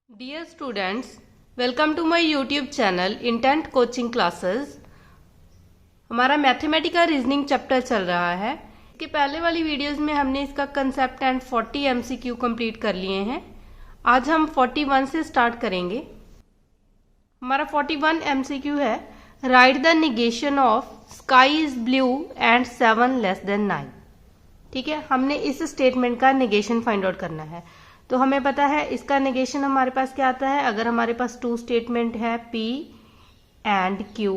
Dear students, welcome to my YouTube channel intent coaching classes. हमारा mathematical reasoning chapter चल रहा है। इसके पहले वाली वीडियोस में हमने इसका कंसेप्ट एंड 40 MCQ कंप्लीट कर लिए हैं। आज हम 41 से स्टार्ट करेंगे। हमारा 41 MCQ है, right the negation of sky is blue and 7 less than 9। ठीक है, हमने इस स्टेटमेंट का निगेशन फाइंड आउट करना है। तो हमें पता है इसका नेगेशन हमारे पास क्या आता है। अगर हमारे पास टू स्टेटमेंट है P एंड Q,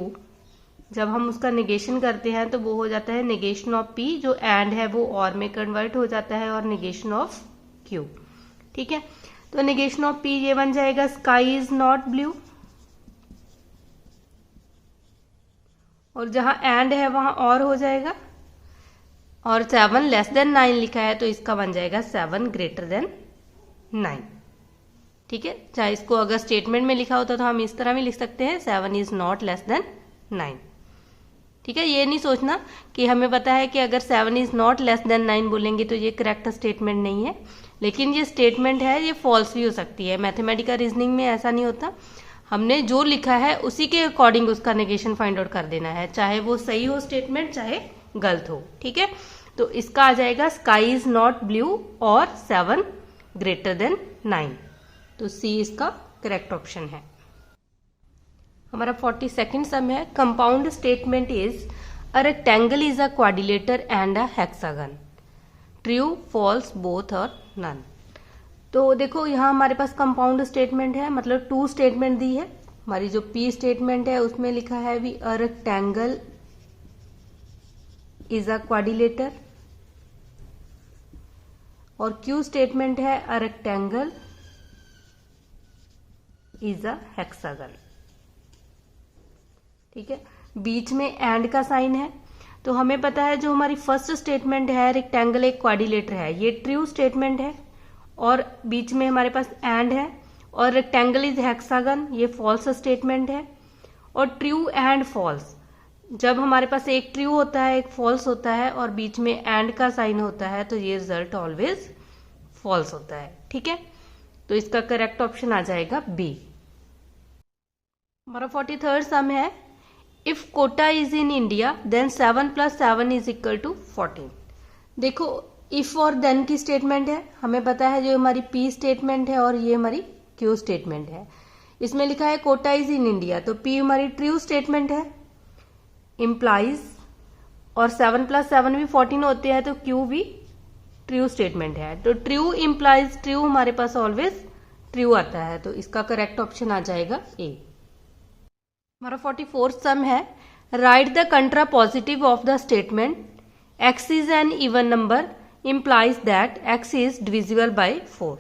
जब हम उसका नेगेशन करते हैं तो वो हो जाता है नेगेशन ऑफ P, जो एंड है वो और में कन्वर्ट हो जाता है, और नेगेशन ऑफ Q। ठीक है, तो नेगेशन ऑफ P ये बन जाएगा स्काई इज नॉट ब्लू, और जहां एंड है वहां और हो जाएगा, और 7 लेस देन 9 लिखा है तो इसका बन जाएगा 7 ग्रेटर देन 9। ठीक है, चाहे इसको अगर स्टेटमेंट में लिखा होता तो हम इस तरह भी लिख सकते हैं 7 इज नॉट लेस देन 9। ठीक है, ये नहीं सोचना कि हमें पता है कि अगर 7 इज नॉट लेस देन 9 बोलेंगे तो ये करेक्ट स्टेटमेंट नहीं है, लेकिन ये स्टेटमेंट है, ये फॉल्स भी हो सकती है। मैथमेटिकल रीजनिंग में ऐसा नहीं होता, हमने जो लिखा है उसी के अकॉर्डिंग उसका नेगेशन फाइंड आउट कर देना है, चाहे वो सही हो स्टेटमेंट चाहे गलत हो। ठीक है, तो इसका आ जाएगा स्काई इज नॉट ब्लू और 7 ग्रेटर देन 9, तो सी इसका करेक्ट ऑप्शन है। हमारा 42nd सम है, compound statement is a rectangle is a quadrilateral and a hexagon, true false both और नन। तो देखो यहाँ हमारे पास कंपाउंड स्टेटमेंट है, मतलब टू स्टेटमेंट दी है। हमारी जो पी स्टेटमेंट है उसमें लिखा है भी अ रेक्टेंगल इज अ क्वाड्रिलेटर, और क्यू स्टेटमेंट है अ रेक्टेंगल इज अ हेक्सागन। ठीक है, बीच में एंड का साइन है, तो हमें पता है जो हमारी फर्स्ट स्टेटमेंट है रेक्टेंगल एक क्वाड्रिलेटर है, ये ट्रू स्टेटमेंट है, और बीच में हमारे पास एंड है, और रेक्टेंगल इज हेक्सागन ये फॉल्स स्टेटमेंट है। और ट्रू एंड फॉल्स, जब हमारे पास एक ट्रू होता है एक फॉल्स होता है और बीच में एंड का साइन होता है तो ये रिजल्ट ऑलवेज फॉल्स होता है। ठीक है, तो इसका करेक्ट ऑप्शन आ जाएगा बी। हमारा 43rd सम है, if Kota is in India then 7 + 7 is equal to 14। देखो इफ और देन की स्टेटमेंट है, हमें पता है जो हमारी पी स्टेटमेंट है और ये हमारी क्यू स्टेटमेंट है। इसमें लिखा है कोटा इज इन इंडिया, तो पी हमारी ट्रू स्टेटमेंट है, इम्प्लाइज, और 7 + 7 भी 14 होते हैं तो क्यू भी ट्रू स्टेटमेंट है, तो ट्रू इम्प्लाइज ट्रू हमारे पास ऑलवेज ट्रू आता है, तो इसका करेक्ट ऑप्शन आ जाएगा ए। हमारा 44th सम है, right the कंट्रा positive of the statement x is an even number implies that x is divisible by 4।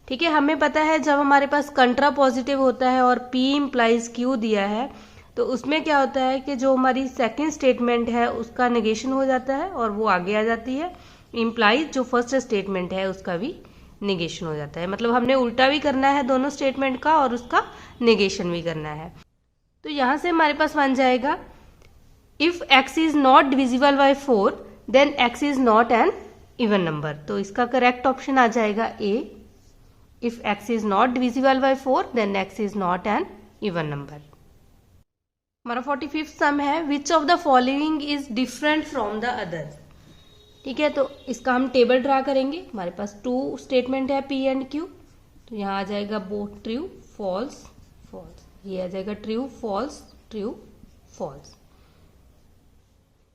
ठीक है, हमें पता है जब हमारे पास कंट्रा पॉजिटिव होता है और p इम्प्लाइज q दिया है तो उसमें क्या होता है कि जो हमारी सेकेंड स्टेटमेंट है उसका नेगेशन हो जाता है और वो आगे आ जाती है, इम्प्लाइज जो फर्स्ट स्टेटमेंट है उसका भी नेगेशन हो जाता है। मतलब हमने उल्टा भी करना है दोनों स्टेटमेंट का और उसका नेगेशन भी करना है। तो यहां से हमारे पास बन जाएगा if x is not divisible by 4 then x is not an even number, तो इसका करेक्ट ऑप्शन आ जाएगा A. If x is not divisible by 4 then x is not an even number. हमारा 45th सम है, which of the following is different from the other. ठीक है, तो इसका हम टेबल ड्रा करेंगे। हमारे पास टू स्टेटमेंट है पी एंड क्यू, तो यहाँ आ जाएगा बोथ ट्रू फॉल्स फॉल्स, ये आ जाएगा ट्रू फॉल्स ट्रू फॉल्स।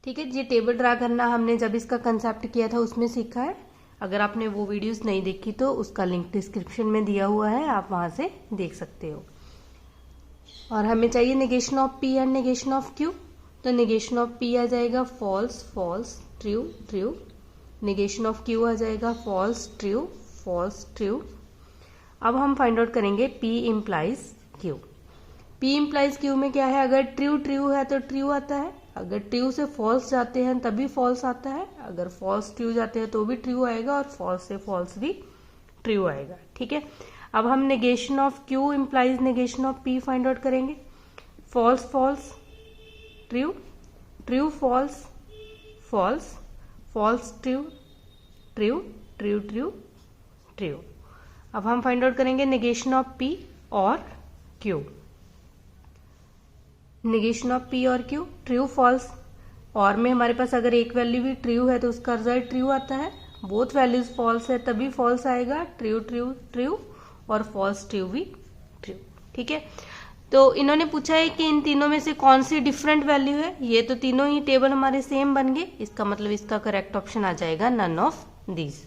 ठीक है, ये टेबल ड्रा करना हमने जब इसका कंसेप्ट किया था उसमें सीखा है। अगर आपने वो वीडियोस नहीं देखी तो उसका लिंक डिस्क्रिप्शन में दिया हुआ है, आप वहां से देख सकते हो। और हमें चाहिए negation of P and negation of Q, तो नेगेशन ऑफ पी आ जाएगा false false true true, negation of Q आ जाएगा फॉल्स ट्रू। अब हम फाइंड आउट करेंगे P implies Q. P implies Q में क्या है, अगर ट्रू ट्रू है तो ट्रू आता है, अगर ट्रू से फॉल्स जाते हैं तभी फॉल्स आता है, अगर फॉल्स ट्रू जाते हैं तो भी ट्रू आएगा, और फॉल्स से फॉल्स भी ट्रू आएगा। ठीक है, अब हम negation of Q implies negation of P find out करेंगे। False false true true false false true true true true true. अब हम फाइंड आउट करेंगे नेगेशन ऑफ पी और क्यू। नेगेशन ऑफ पी और क्यू, ट्रू फॉल्स। और में हमारे पास अगर एक वैल्यू भी ट्रू है तो उसका रिजल्ट ट्रू आता है, बोथ वैल्यूज फॉल्स है तभी फॉल्स आएगा, ट्रू ट्रू ट्रू और फॉल्स ट्रू भी ट्रू। ठीक है, तो इन्होंने पूछा है कि इन तीनों में से कौन सी डिफरेंट वैल्यू है। ये तो तीनों ही टेबल हमारे सेम बन गए, इसका मतलब इसका करेक्ट ऑप्शन आ जाएगा नन ऑफ दीज।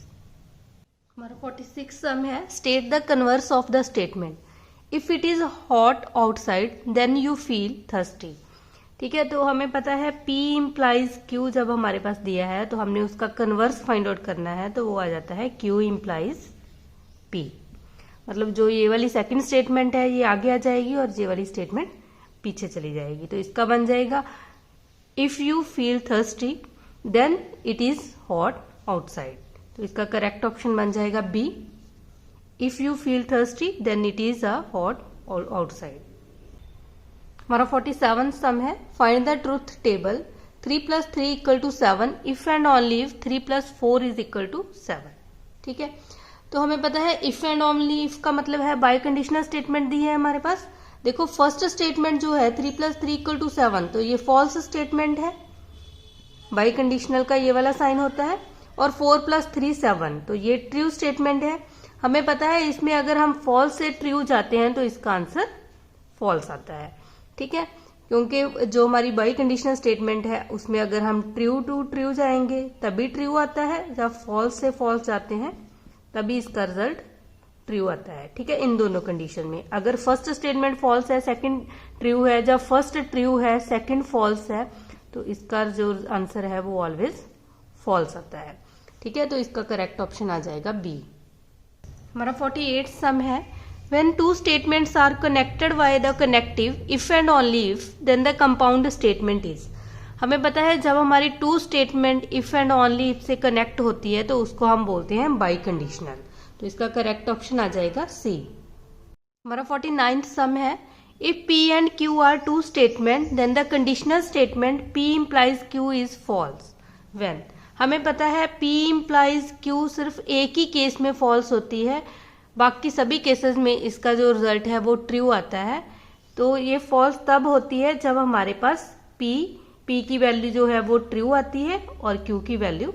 हमारा 46 सम है, state the converse of the statement. If it is hot outside then you feel thirsty. ठीक है, तो हमें पता है P इम्प्लाइज Q जब हमारे पास दिया है तो हमने उसका कन्वर्स फाइंड आउट करना है, तो वो आ जाता है Q इम्प्लाइज P। मतलब जो ये वाली सेकंड स्टेटमेंट है ये आगे आ जाएगी और ये वाली स्टेटमेंट पीछे चली जाएगी। तो इसका बन जाएगा if you feel thirsty then it is hot outside. तो इसका करेक्ट ऑप्शन बन जाएगा B, if you feel thirsty then it is a hot outside. हमारा 47 सम है, find the truth table 3 + 3 = 7 if and only if 3 + 4 = 7। ठीक है, तो हमें पता है इफ एंड ओनली इफ का मतलब है बाय कंडीशनल स्टेटमेंट दी है हमारे पास। देखो फर्स्ट स्टेटमेंट जो है 3 + 3 = 7, तो ये फॉल्स स्टेटमेंट है, बाय कंडीशनल का ये वाला साइन होता है। और 4 + 3 7, तो ये ट्रू स्टेटमेंट है। हमें पता है इसमें अगर हम फॉल्स से ट्रू जाते हैं तो इसका आंसर फॉल्स आता है। ठीक है, क्योंकि जो हमारी बाई कंडीशनल स्टेटमेंट है उसमें अगर हम ट्रू टू ट्रू जाएंगे तभी ट्रू आता है, जब फॉल्स से फॉल्स जाते हैं तभी इसका रिजल्ट ट्रू आता है। ठीक है, इन दोनों कंडीशन में अगर फर्स्ट स्टेटमेंट फॉल्स है सेकंड ट्रू है, जब फर्स्ट ट्रू है सेकंड फॉल्स है, तो इसका जो आंसर है वो ऑलवेज फॉल्स आता है। ठीक है, तो इसका करेक्ट ऑप्शन आ जाएगा बी। हमारा 48 सम है, when two statements are connected by the connective if and only if then the compound statement is। हमें पता है जब हमारी two statement if and only if से कनेक्ट होती है तो उसको हम बोलते हैं बाई कंडीशनल। तो इसका करेक्ट ऑप्शन आ जाएगा सी। हमारा 49th सम है, if P and Q are two statement then the conditional statement P implies Q is false when। हमें पता है P implies Q सिर्फ एक ही केस में फॉल्स होती है, बाकी सभी केसेस में इसका जो रिजल्ट है वो ट्रू आता है। तो ये फॉल्स तब होती है जब हमारे पास P की वैल्यू जो है वो ट्रू आती है और Q की वैल्यू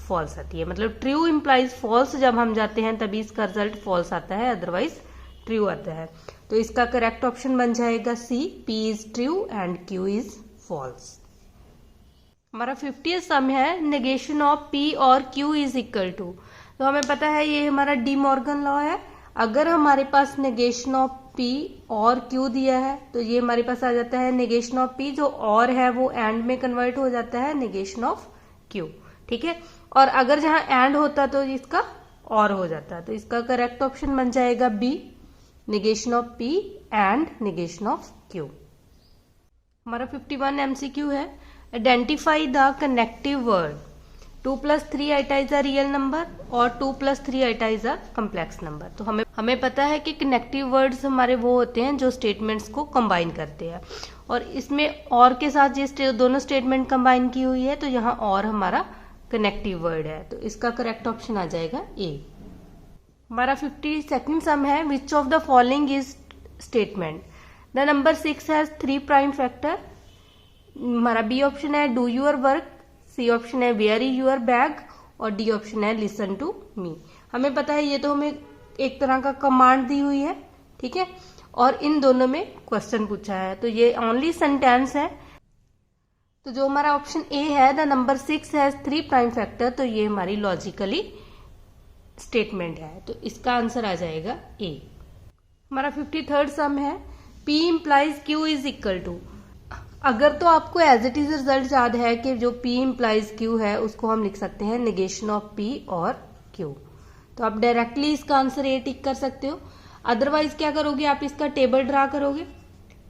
फॉल्स आती है। मतलब ट्रू इम्प्लाइज फॉल्स जब हम जाते हैं तभी इसका रिजल्ट फॉल्स आता है, अदरवाइज ट्रू आता है। तो इसका करेक्ट ऑप्शन बन जाएगा C, P is true and Q is false. हमारा 50th सम है, नेगेशन ऑफ P और Q इज इक्वल टू। तो हमें पता है ये हमारा डी मॉर्गन लॉ है। अगर हमारे पास नेगेशन ऑफ P और Q दिया है तो ये हमारे पास आ जाता है नेगेशन ऑफ P, जो और है वो एंड में कन्वर्ट हो जाता है नेगेशन ऑफ Q। ठीक है, और अगर जहां एंड होता तो इसका और हो जाता। तो इसका करेक्ट ऑप्शन बन जाएगा B, negation of P and negation of Q। हमारा 51 MCQ है, identify the connective word 2 + 3 iota is a real number और 2 + 3 iota is a complex number. तो हमें पता है कि कनेक्टिव वर्ड्स हमारे वो होते हैं जो स्टेटमेंट्स को कंबाइन करते हैं, और इसमें और के साथ ये दोनों स्टेटमेंट कंबाइन की हुई है, तो यहाँ और हमारा कनेक्टिव वर्ड है। तो इसका करेक्ट ऑप्शन आ जाएगा ए। हमारा 52nd सम है, which of the following is statement the number 6 has 3 prime factor. हमारा बी ऑप्शन है do your work, C option है वेयर इज यूर बैग और डी ऑप्शन है लिसन टू मी। हमें पता है ये तो हमें एक तरह का कमांड दी हुई है, ठीक है, और इन दोनों में क्वेश्चन पूछा है, तो ये ओनली सेंटेंस है। तो जो हमारा ऑप्शन ए है the number 6 has 3 prime factor, तो ये हमारी लॉजिकली स्टेटमेंट है, तो इसका आंसर आ जाएगा ए। हमारा 53rd सम है, P implies Q is equal to. अगर तो आपको एज इट इज रिजल्ट याद है कि जो P इम्प्लाइज Q है उसको हम लिख सकते हैं नेगेशन ऑफ P और Q, तो आप डायरेक्टली इसका आंसर ए टिक कर सकते हो। अदरवाइज क्या करोगे, आप इसका टेबल ड्रा करोगे।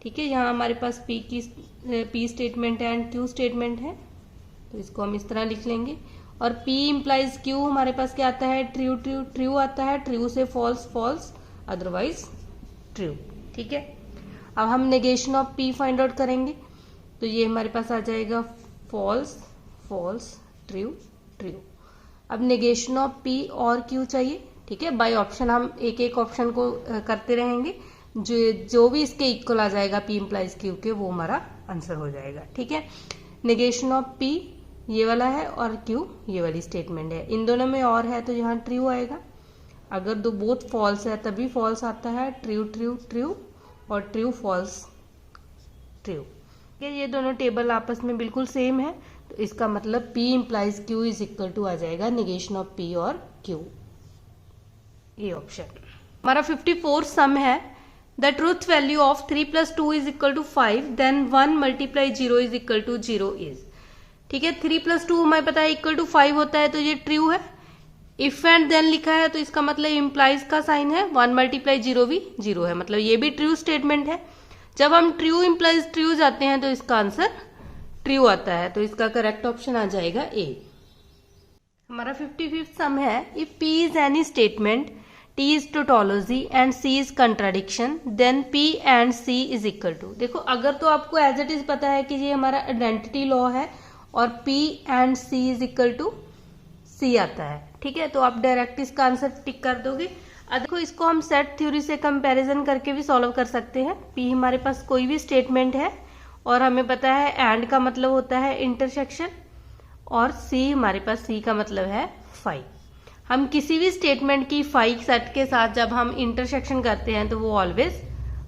ठीक है, यहाँ हमारे पास P स्टेटमेंट है एंड Q स्टेटमेंट है, तो इसको हम इस तरह लिख लेंगे। और P इम्प्लाइज Q हमारे पास क्या आता है, ट्रू ट्रू ट्रू आता है, ट्रू से फॉल्स फॉल्स, अदरवाइज ट्रू। ठीक है, अब हम negation of P find out करेंगे, तो ये हमारे पास आ जाएगा फॉल्स फॉल्स ट्रू ट्रू। अब नेगेशन ऑफ P और Q चाहिए, ठीक है, बाय ऑप्शन हम एक एक ऑप्शन को करते रहेंगे, जो भी इसके इक्वल आ जाएगा P इम्प्लाइज Q के, वो हमारा आंसर हो जाएगा। ठीक है, नेगेशन ऑफ P ये वाला है और Q ये वाली स्टेटमेंट है। इन दोनों में और है तो यहाँ ट्रू आएगा, अगर दो बोथ फॉल्स है तभी फॉल्स आता है, ट्रू ट्रू ट्रू और ट्रू फॉल्स ट्रू। ये दोनों टेबल आपस में बिल्कुल सेम है, तो इसका मतलब P implies Q is equal to आ जाएगा नेगेशन ऑफ P और Q, ये ऑप्शन। हमारा 54 सम है, the truth value of 3 + 2 is equal to 5 then 1 × 0 is equal to 0 is. ठीक है, 3 + 2 हमें पता है इक्वल टू 5 होता है, तो ये ट्रू है। इफ एंड देन लिखा है तो इसका मतलब इम्प्लाइज का साइन है, 1 × 0 भी 0 है, मतलब ये भी ट्रू स्टेटमेंट है। जब हम ट्रू इम्प्लाइज ट्रू जाते हैं तो इसका आंसर ट्रू आता है, तो इसका करेक्ट ऑप्शन आ जाएगा ए। हमारा 55th सम है, if P is any statement, T is tautology and C is contradiction, then P and C is equal to. देखो, अगर तो आपको एज इट इज पता है कि ये हमारा आइडेंटिटी लॉ है और P and C is equal to C आता है, ठीक है, तो आप डायरेक्ट इसका आंसर टिक कर दोगे। अब देखो, इसको हम सेट थ्योरी से कंपैरिजन करके भी सॉल्व कर सकते हैं। P हमारे पास कोई भी स्टेटमेंट है और हमें पता है एंड का मतलब होता है इंटरसेक्शन, और C हमारे पास C का मतलब है फाई। हम किसी भी स्टेटमेंट की फाई सेट के साथ जब हम इंटरसेक्शन करते हैं तो वो ऑलवेज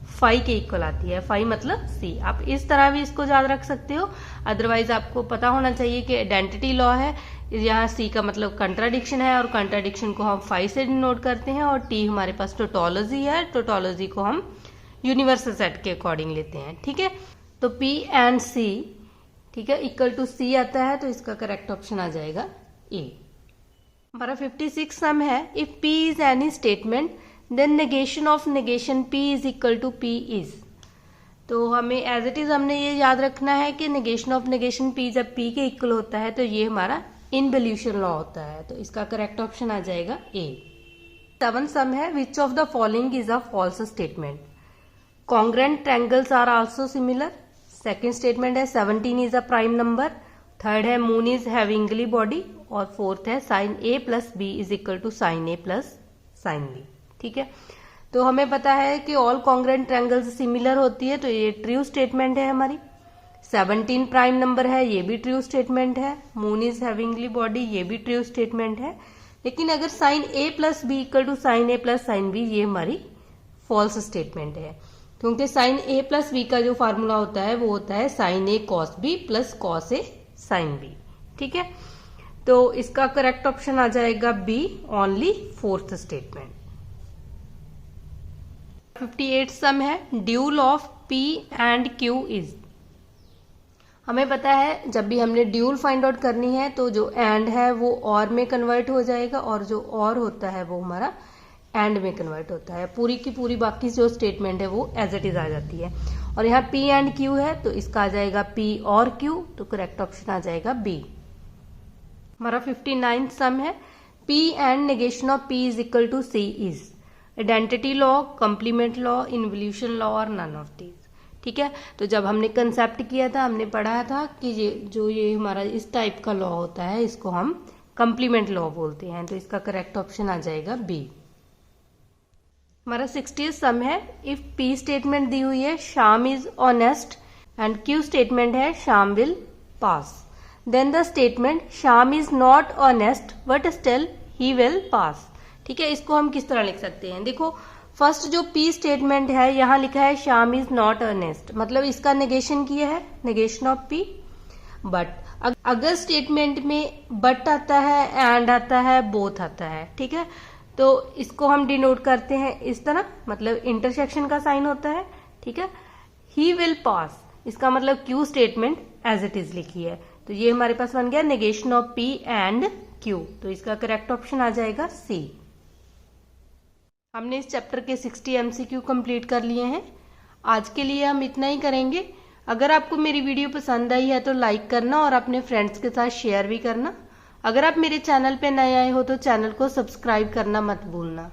फाई के इक्वल आती है, फाई मतलब C। आप इस तरह भी इसको याद रख सकते हो, अदरवाइज आपको पता होना चाहिए कि आइडेंटिटी लॉ है, यहाँ C का मतलब कंट्राडिक्शन है और कंट्राडिक्शन को हम फाई से डिनोट करते हैं, और T हमारे पास टोटोलॉजी है, टोटोलॉजी को हम यूनिवर्सल सेट के अकॉर्डिंग लेते हैं। ठीक है, तो P एंड C, ठीक है, इक्वल टू C आता है, तो इसका करेक्ट ऑप्शन आ जाएगा ए। हमारा 56 सम है, if P is any statement then negation of negation P is equal to P is. तो हमें एज इट इज हमने ये याद रखना है कि नेगेशन ऑफ नेगेशन P जब P के इक्वल होता है तो ये हमारा इनवल्यूशन लॉ होता है, तो इसका करेक्ट ऑप्शन आ जाएगा ए। 7 सम है, which of the following is a false statement, congruent triangles are also similar. Second statement है 17 is a prime number. Third है मून इज हैविंगली बॉडी, और फोर्थ है sine A + B is equal to sine A + sine B। ठीक है, तो हमें पता है कि ऑल कॉन्ग्रेंट ट्रायंगल्स सिमिलर होती है, तो ये ट्रू स्टेटमेंट है हमारी। 17 प्राइम नंबर है, ये भी ट्रू स्टेटमेंट है। मून इज हैविंगली बॉडी, ये भी ट्रू स्टेटमेंट है। लेकिन अगर sine A + B equal to sine A + sine B, ये हमारी फॉल्स स्टेटमेंट है, क्योंकि साइन A + B का जो फार्मूला होता है वो होता है sine A cos B + cos A sin B। ठीक है, तो इसका करेक्ट ऑप्शन आ जाएगा बी, ओनली फोर्थ स्टेटमेंट। 58 सम है, dual of P and Q is. हमें पता है जब भी हमने ड्यूल फाइंड आउट करनी है तो जो एंड है वो और में कन्वर्ट हो जाएगा, और जो और होता है वो हमारा एंड में कन्वर्ट होता है। पूरी की पूरी बाकी जो स्टेटमेंट है वो एज इट इज आ जाती है, और यहाँ P एंड Q है तो इसका आ जाएगा P और Q, तो करेक्ट ऑप्शन आ जाएगा बी। हमारा 59 सम है, P and negation of P is equal to C is identity law, complement law, involution law और नन ऑफ दीज। ठीक है, तो जब हमने कंसेप्ट किया था हमने पढ़ा था कि ये हमारा इस टाइप का लॉ होता है इसको हम कंप्लीमेंट लॉ बोलते हैं, तो इसका करेक्ट ऑप्शन आ जाएगा बी। हमारा 60th सम है, इफ P स्टेटमेंट दी हुई है Shyam is honest and Q statement है Shyam will pass, then the statement Shyam is not honest but still he will pass. ठीक है, इसको हम किस तरह लिख सकते हैं, देखो फर्स्ट जो P स्टेटमेंट है यहाँ लिखा है श्याम इज नॉट ऑनेस्ट, मतलब इसका नेगेशन किया है, नेगेशन ऑफ P। बट अगर स्टेटमेंट में बट आता है, एंड आता है, बोथ आता है, ठीक है, तो इसको हम डिनोट करते हैं इस तरह, मतलब इंटरसेक्शन का साइन होता है। ठीक है, ही विल पास, इसका मतलब Q statement as it is लिखी है, तो ये हमारे पास बन गया negation of P and Q, तो इसका करेक्ट ऑप्शन आ जाएगा C। हमने इस चैप्टर के 60 MCQ कंप्लीट कर लिए हैं। आज के लिए हम इतना ही करेंगे। अगर आपको मेरी वीडियो पसंद आई है तो लाइक करना और अपने फ्रेंड्स के साथ शेयर भी करना। अगर आप मेरे चैनल पे नए आए हो तो चैनल को सब्सक्राइब करना मत भूलना।